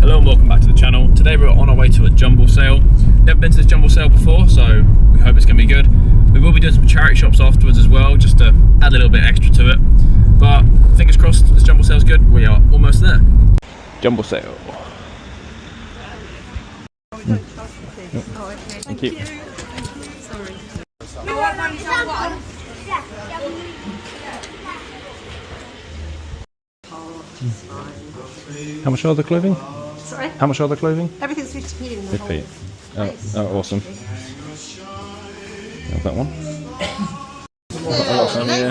Hello and welcome back to the channel. Today we're on our way to a Jumble sale. Never been to this Jumble sale before, so we hope it's going to be good. We will be doing some charity shops afterwards as well, just to add a little bit extra to it. But fingers crossed this Jumble sale is good. We are almost there. Jumble sale. Thank you. Sorry. How much are the clothing? Sorry? How much are the clothing? Everything's 50p in the 50p. Oh, awesome. Have that one. Awesome, yeah.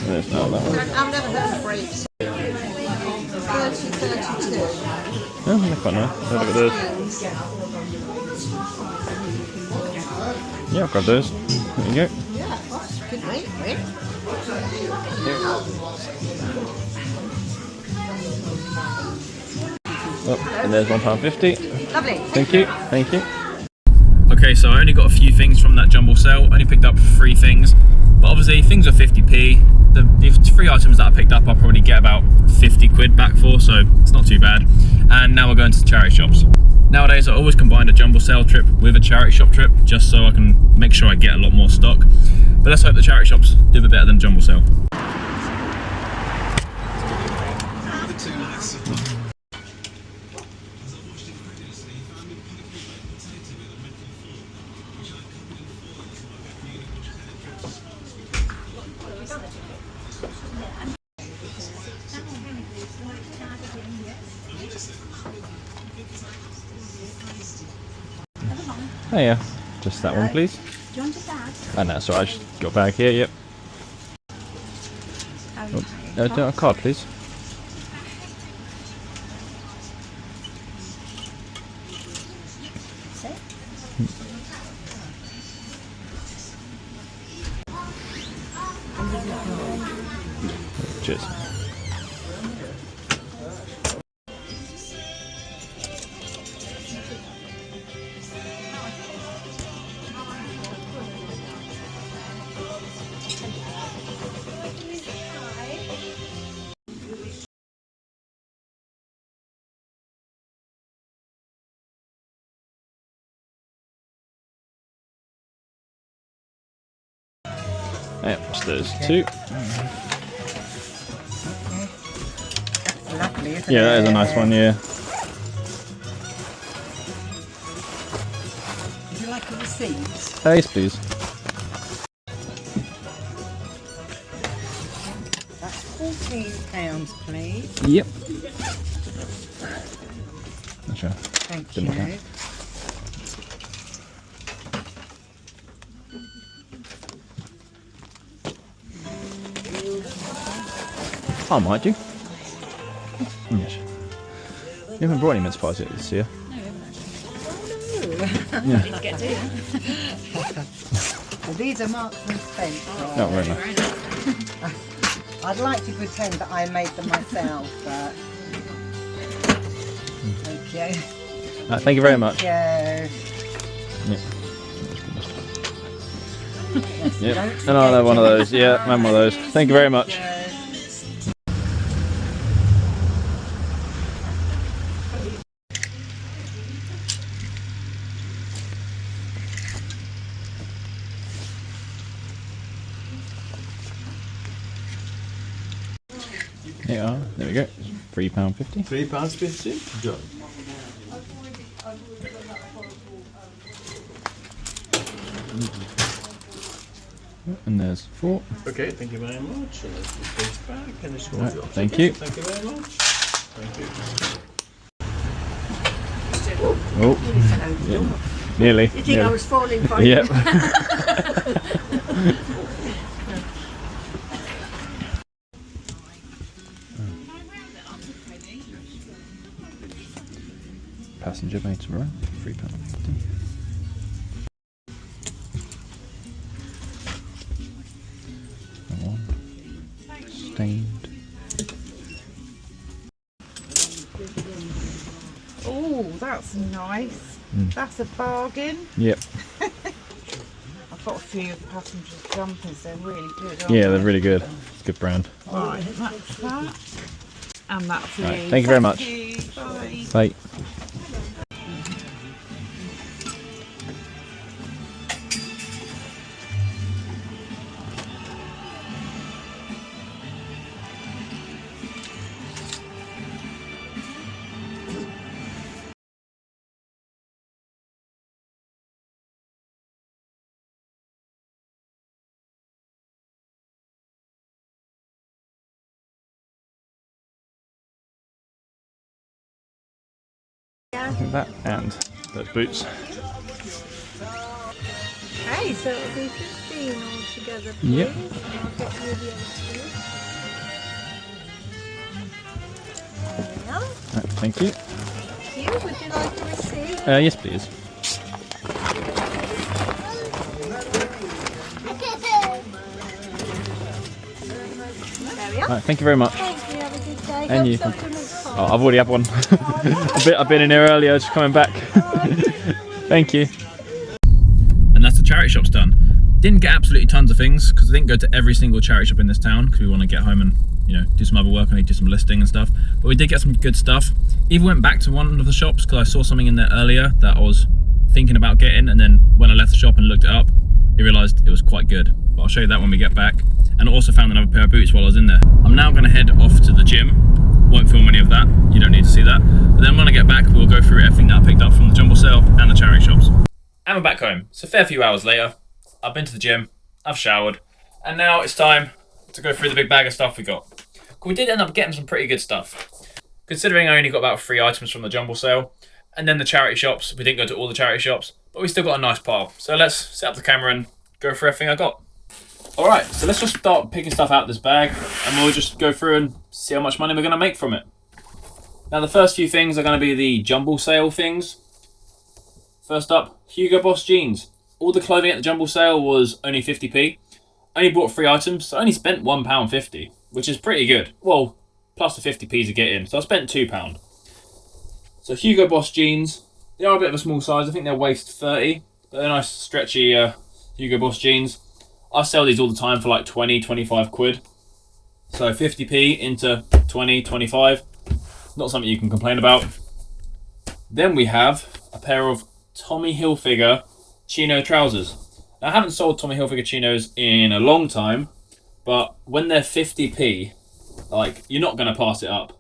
There's no that one. I've never heard of grapes. 32. Oh, they're quite nice. Have a look at those. Yeah, I'll grab those. There you go. Yeah, good rate, right? Oh, and there's £1.50. Lovely. Thank you. Thank you. Okay, so I only got a few things from that Jumble sale. Only picked up 3 things, but obviously things are 50p. The 3 items that I picked up, I'll probably get about 50 quid back for, so it's not too bad. And now we're going to the charity shops. Nowadays, I always combine a Jumble sale trip with a charity shop trip, just so I can make sure I get a lot more stock. But let's hope the charity shops do a bit better than Jumble sale. Oh yeah, just that one please. Do you want a bag? And that's all right, I just got a bag here, yep. How are you Do a card please. Cheers. Yep, just those 2. Lovely, isn't Yeah, that is a nice one, yeah. Would you like a receipt? Yes, please. That's £14, please. Yep. Sure. Thank Didn't you. matter. I might do. Yes. You haven't brought any mince pies yet this year. Yeah. Well, these are Marks and Spencer. Oh, very nice. I'd like to pretend that I made them myself, but... Thank you. Thank you very much. Thank you. Yep. And I'll have one of those. Yeah, I have one of those. Thank you very much. Yeah, there we go. £3.50. £3.50. Done. And there's 4. Okay, thank you very much. So let's put this back and it's Right, thank you. Thank you very much. Thank you. Oh, yeah, nearly. You think I was falling for Yep. Passenger made tomorrow, £3.50. One stained. Oh, that's nice. That's a bargain. Yep. I've got a few of the passengers' jumpers. They're really good, aren't Yeah, they? they're really good. It's a good brand. Right, that's that. And that's me. Right, thank you very much. Bye. Bye. That and those boots. Hey, so it'll be 15 altogether, please. Yep. I'll get you the other two. There we are. Right, thank you. Thank you. Would you like a receipt? Yes, please. There we are. Right, thank you very much. Thank you. Have a good day. And you. Hope supplements Oh, I've already had one. I've been in here earlier, just coming back. Thank you. And that's the charity shops done. Didn't get absolutely tons of things because I didn't go to every single charity shop in this town because we want to get home and, you know, do some other work. I need to do some listing and stuff. But we did get some good stuff. Even went back to one of the shops because I saw something in there earlier that I was thinking about getting, and then when I left the shop and looked it up, I realised it was quite good. But I'll show you that when we get back. And I also found another pair of boots while I was in there. I'm now going to head off to the gym. Won't film any of that, you don't need to see that. But then when I get back, we'll go through everything that I picked up from the Jumble sale and the charity shops. And we're back home. It's a fair few hours later. I've been to the gym, I've showered, and now it's time to go through the big bag of stuff we got. We did end up getting some pretty good stuff. Considering I only got about 3 items from the Jumble sale, and then the charity shops, we didn't go to all the charity shops, but we still got a nice pile. So let's set up the camera and go through everything I got. Alright, so let's just start picking stuff out of this bag, and we'll just go through and see how much money we're going to make from it. Now the first few things are going to be the Jumble sale things. First up, Hugo Boss jeans. All the clothing at the Jumble sale was only 50p. I only bought 3 items, so I only spent £1.50, which is pretty good. Well, plus the 50p to get in, so I spent £2. So Hugo Boss jeans, they are a bit of a small size. I think they're waist 30, but they're nice stretchy Hugo Boss jeans. I sell these all the time for like 20, 25 quid. So 50p into 20, 25. Not something you can complain about. Then we have a pair of Tommy Hilfiger chino trousers. Now, I haven't sold Tommy Hilfiger chinos in a long time, but when they're 50p, like, you're not going to pass it up.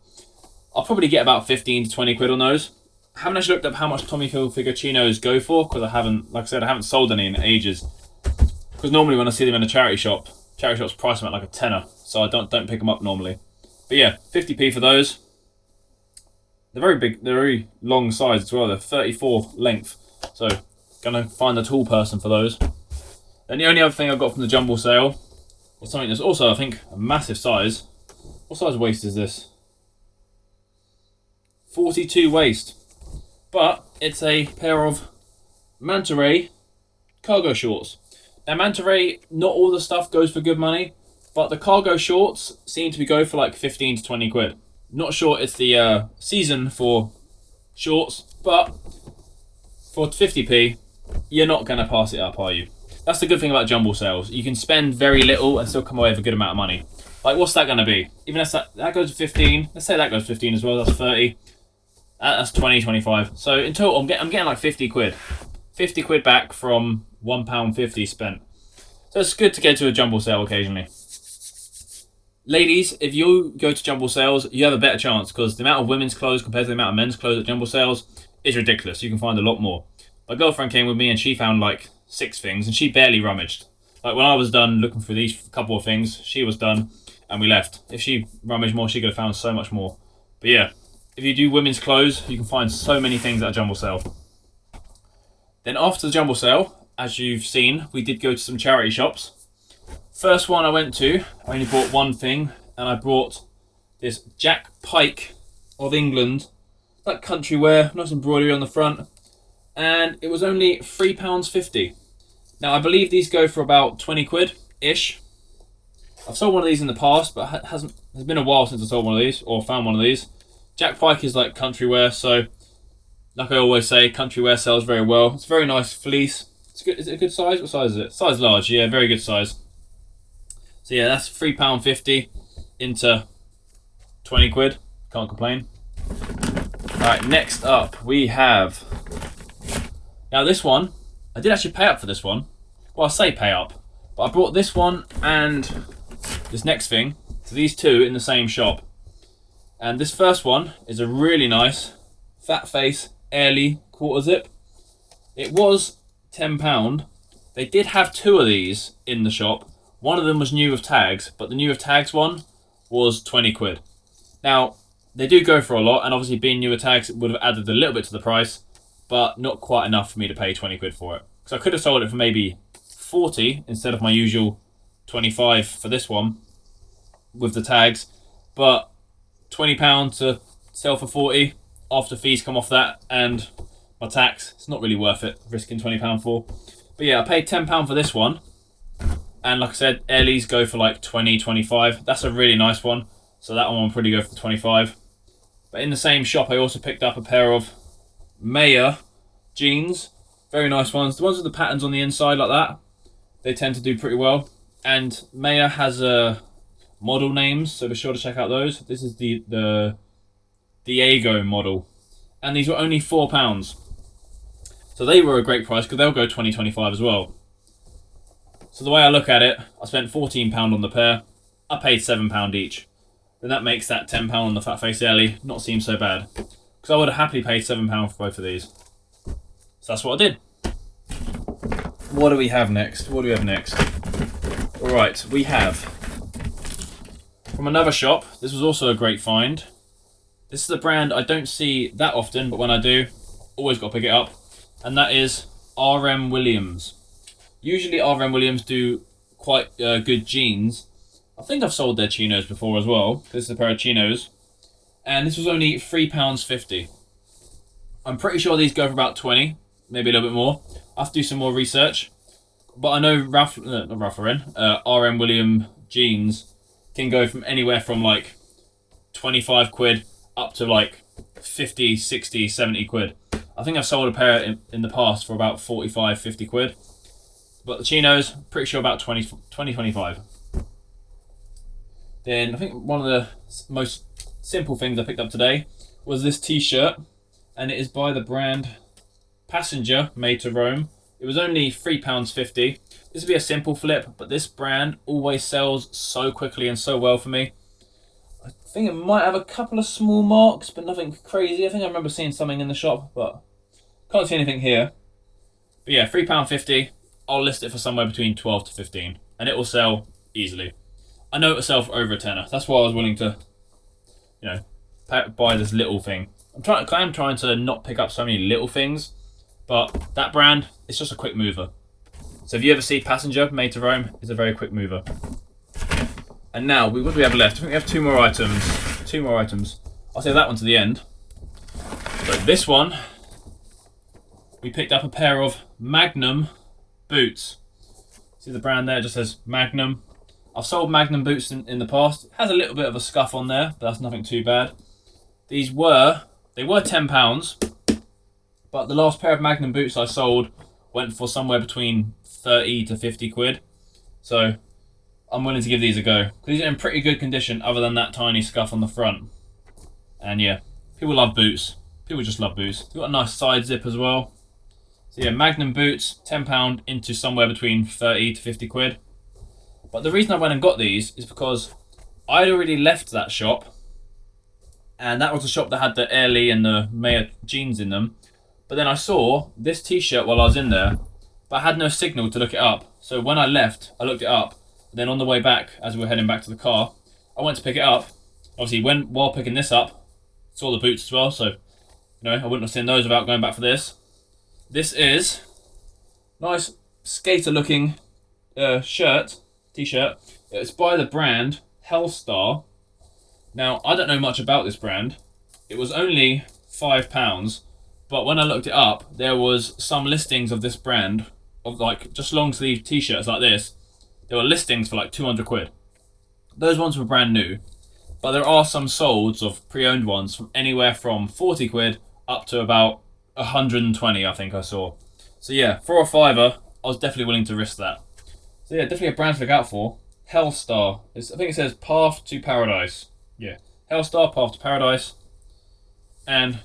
I'll probably get about 15 to 20 quid on those. I haven't actually looked up how much Tommy Hilfiger chinos go for, because I haven't, like I said, I haven't sold any in ages. Because normally when I see them in a charity shops price them at like a tenner, so I don't pick them up normally. But yeah, 50p for those. They're very big, they're very long size as well. They're 34 length, so gonna find a tall person for those. Then the only other thing I got from the Jumble sale was something that's also, I think, a massive size. What size waist is this? 42 waist, but it's a pair of manta ray cargo shorts. Now manta ray, not all the stuff goes for good money, but the cargo shorts seem to be go for like 15 to 20 quid. Not sure it's the season for shorts, but for 50p, you're not going to pass it up, are you? That's the good thing about Jumble sales. You can spend very little and still come away with a good amount of money. Like, what's that going to be? Even if that goes to 15, let's say that goes 15 as well, that's 30. That's 20, 25. So in total, I'm getting like 50 quid. 50 quid back from £1.50 spent. So it's good to go to a Jumble sale occasionally. Ladies, if you go to Jumble sales, you have a better chance because the amount of women's clothes compared to the amount of men's clothes at Jumble sales is ridiculous. You can find a lot more. My girlfriend came with me and she found like 6 things and she barely rummaged. Like when I was done looking for these couple of things, she was done and we left. If she rummaged more, she could have found so much more. But yeah, if you do women's clothes, you can find so many things at a Jumble sale. Then after the Jumble sale, as you've seen, we did go to some charity shops. First one I went to, I only bought one thing, and I brought this Jack Pike of England, like country wear, nice embroidery on the front, and it was only £3.50. Now I believe these go for about 20 quid-ish. I've sold one of these in the past, but it's been a while since I sold one of these, or found one of these. Jack Pike is like country wear, so like I always say, country wear sells very well. It's a very nice fleece. It's good. Is it a good size? What size is it? Size large, yeah, very good size. So yeah, that's £3.50 into 20 quid. Can't complain. Alright, next up we have... Now this one, I did actually pay up for this one. Well, I say pay up. But I brought this one and this next thing. So these two in the same shop. And this first one is a really nice fat face Airly quarter zip. It was £10. They did have two of these in the shop. One of them was new with tags, but the new with tags one was 20 quid. Now, they do go for a lot, and obviously being new with tags would have added a little bit to the price, but not quite enough for me to pay 20 quid for it. Because I could have sold it for maybe 40 instead of my usual 25 for this one with the tags, but £20 to sell for 40 after fees come off that and my tax, it's not really worth it risking £20 for. But yeah, I paid £10 for this one, and like I said, Airlies go for like 20, 25. That's a really nice one, so that one will probably go for 25. But in the same shop I also picked up a pair of Mayer jeans, very nice ones. The ones with the patterns on the inside like that, they tend to do pretty well. And Mayer has model names, so be sure to check out those. This is the Diego model, and these were only £4. So they were a great price because they'll go 20, 25 as well. So the way I look at it, I spent £14 on the pair. I paid £7 each. Then that makes that £10 on the fat face Airly not seem so bad, because I would have happily paid £7 for both of these. So that's what I did. What do we have next? What do we have next? Alright, we have from another shop. This was also a great find. This is a brand I don't see that often, but when I do, always got to pick it up. And that is RM Williams. Usually RM Williams do quite good jeans. I think I've sold their chinos before as well. This is a pair of chinos. And this was only £3.50. I'm pretty sure these go for about 20, maybe a little bit more. I have to do some more research. But I know RM Williams jeans can go from anywhere from like 25 quid up to like 50, 60, 70 quid. I think I've sold a pair in the past for about 45, 50 quid. But the chinos, pretty sure about 20, 25. Then I think one of the most simple things I picked up today was this t-shirt. And it is by the brand Passenger, made to Rome. It was only £3.50. This would be a simple flip, but this brand always sells so quickly and so well for me. I think it might have a couple of small marks, but nothing crazy. I think I remember seeing something in the shop, but can't see anything here. But yeah, £3.50. I'll list it for somewhere between 12 to 15, and it will sell easily. I know it will sell for over a tenner. That's why I was willing to, buy this little thing. I'm trying to not pick up so many little things, but that brand, it's just a quick mover. So if you ever see Passenger, made to Rome, it's a very quick mover. And now, what do we have left? I think we have two more items. I'll save that one to the end. But this one, we picked up a pair of Magnum boots. See the brand there, it just says Magnum. I've sold Magnum boots in the past. It has a little bit of a scuff on there, but that's nothing too bad. They were £10, but the last pair of Magnum boots I sold went for somewhere between 30 to 50 quid. So I'm willing to give these a go. These are in pretty good condition other than that tiny scuff on the front. And yeah, people love boots. People just love boots. They've got a nice side zip as well. So yeah, Magnum boots, £10 into somewhere between 30 to 50 quid. But the reason I went and got these is because I'd already left that shop. And that was the shop that had the Airly and the Mayer jeans in them. But then I saw this t-shirt while I was in there, but I had no signal to look it up. So when I left, I looked it up. Then on the way back, as we were heading back to the car, I went to pick it up. Obviously, while picking this up, saw the boots as well. So, I wouldn't have seen those without going back for this. This is nice skater-looking t-shirt. It's by the brand Hellstar. Now, I don't know much about this brand. It was only £5, but when I looked it up, there was some listings of this brand, of like just long sleeve t-shirts like this. There were listings for like 200 quid. Those ones were brand new, but there are some solds of pre-owned ones from anywhere from 40 quid up to about 120, I think I saw. So yeah, for a fiver, I was definitely willing to risk that. So yeah, definitely a brand to look out for. Hellstar. I think it says Path to Paradise. Yeah, Hellstar, Path to Paradise. And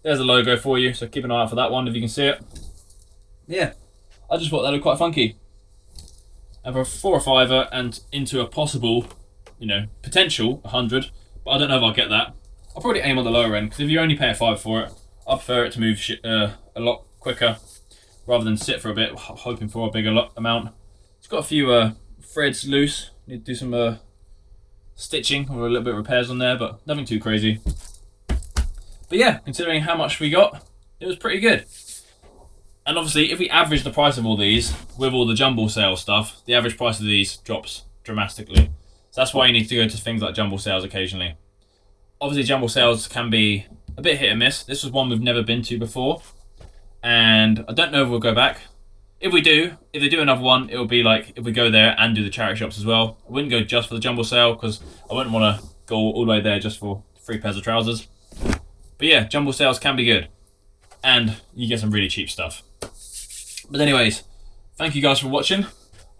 there's a logo for you, so keep an eye out for that one if you can see it. Yeah, I just thought that looked quite funky. And for a 4 or 5er and into a possible, potential 100, but I don't know if I'll get that. I'll probably aim on the lower end, because if you only pay a 5 for it, I prefer it to move a lot quicker rather than sit for a bit hoping for a bigger amount. It's got a few threads loose, need to do some stitching or a little bit of repairs on there, but nothing too crazy. But yeah, considering how much we got, it was pretty good. And obviously, if we average the price of all these with all the Jumble sale stuff, the average price of these drops dramatically. So that's why you need to go to things like Jumble sales occasionally. Obviously, Jumble sales can be a bit hit and miss. This was one we've never been to before, and I don't know if we'll go back. If they do another one, it'll be like if we go there and do the charity shops as well. I wouldn't go just for the Jumble sale because I wouldn't want to go all the way there just for 3 pairs of trousers. But yeah, Jumble sales can be good, and you get some really cheap stuff. But anyways, thank you guys for watching.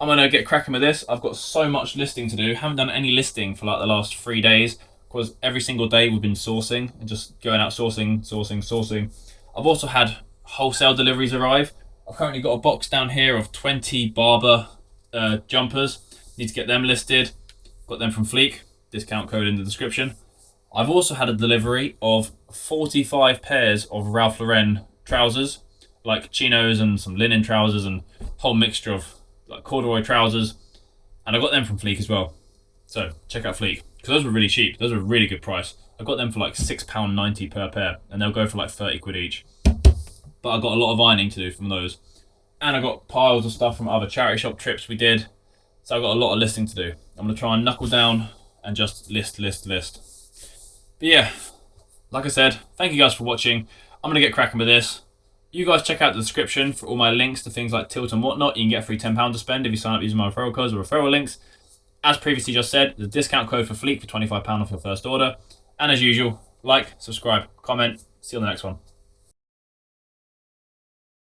I'm going to get cracking with this. I've got so much listing to do. Haven't done any listing for like the last 3 days because every single day we've been sourcing and just going out sourcing. I've also had wholesale deliveries arrive. I've currently got a box down here of 20 Barber jumpers. Need to get them listed. Got them from Fleek. Discount code in the description. I've also had a delivery of 45 pairs of Ralph Lauren trousers, like chinos and some linen trousers and a whole mixture of like corduroy trousers. And I got them from Fleek as well. So check out Fleek, because those were really cheap. Those were a really good price. I got them for like £6.90 per pair, and they'll go for like 30 quid each. But I got a lot of ironing to do from those. And I got piles of stuff from other charity shop trips we did. So I've got a lot of listing to do. I'm going to try and knuckle down and just list. But yeah, like I said, thank you guys for watching. I'm going to get cracking with this. You guys check out the description for all my links to things like Tilt and whatnot. You can get a free £10 to spend if you sign up using my referral codes or referral links. As previously just said, the discount code for Fleek for £25 off your first order. And as usual, like, subscribe, comment. See you on the next one.